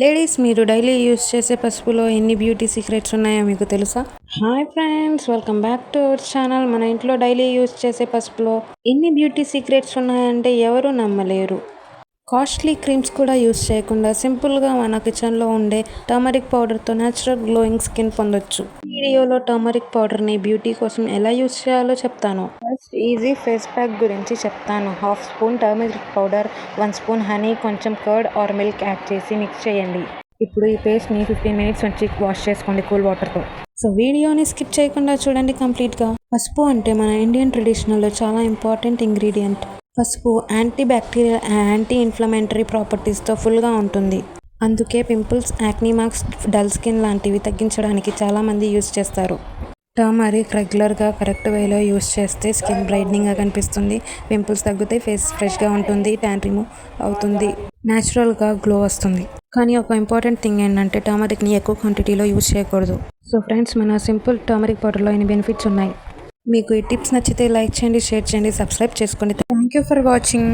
Ladies, మీరు daily use చేసే పసుపులో ఎన్ని బ్యూటీ సీక్రెట్స్ ఉన్నాయో మీకు తెలుసా? Hi friends, welcome back to our channel. మన ఇంట్లో డైలీ యూస్ చేసే పసుపులో ఎన్ని బ్యూటీ సీక్రెట్స్ ఉన్నాయంటే ఎవరు నమ్మలేరు. కాస్ట్లీ క్రీమ్స్ కూడా యూస్ చేయకుండా సింపుల్గా మన కిచెన్లో ఉండే టర్మరిక్ పౌడర్తో న్యాచురల్ గ్లోయింగ్ స్కిన్ పొందొచ్చు. ఈ వీడియోలో టర్మరిక్ పౌడర్ని బ్యూటీ కోసం ఎలా యూస్ చేయాలో చెప్తాను. ఫస్ట్ ఈజీ ఫేస్ ప్యాక్ గురించి చెప్తాను. 1/2 spoon turmeric powder, 1 spoon honey, కొంచెం కర్డ్ ఆర్ మిల్క్ యాడ్ చేసి మిక్స్ చేయండి. ఇప్పుడు ఈ పేస్ట్ని 15 మినిట్స్ ఉంచి వాష్ చేసుకోండి కూల్ వాటర్తో. సో వీడియోని స్కిప్ చేయకుండా చూడండి కంప్లీట్గా. పసుపు అంటే మన ఇండియన్ ట్రెడిషనల్లో చాలా ఇంపార్టెంట్ ఇంగ్రీడియంట్. పసుపు యాంటీ బ్యాక్టీరియల్, యాంటీ ఇన్ఫ్లమేటరీ ప్రాపర్టీస్తో ఫుల్గా ఉంటుంది. అందుకే pimples, acne marks, dull skin లాంటివి తగ్గించడానికి చాలామంది యూస్ చేస్తారు. టర్మరిక్ రెగ్యులర్గా కరెక్ట్ వేలో యూస్ చేస్తే స్కిన్ బ్రైట్నింగ్గా కనిపిస్తుంది, పింపుల్స్ తగ్గుతాయి, ఫేస్ ఫ్రెష్గా ఉంటుంది, ట్యాన్ రిమూవ్ అవుతుంది, న్యాచురల్గా గ్లో వస్తుంది. కానీ ఒక ఇంపార్టెంట్ థింగ్ ఏంటంటే టర్మరిక్ని ఎక్కువ క్వాంటిటీలో యూస్ చేయకూడదు. సో ఫ్రెండ్స్, మన సింపుల్ టర్మరిక్ పౌడర్లో ఎన్ని బెనిఫిట్స్ ఉన్నాయి. మీకు ఈ టిప్స్ నచ్చితే లైక్ చేయండి, షేర్ చేయండి, సబ్స్క్రైబ్ చేసుకోండి. Thank you for watching.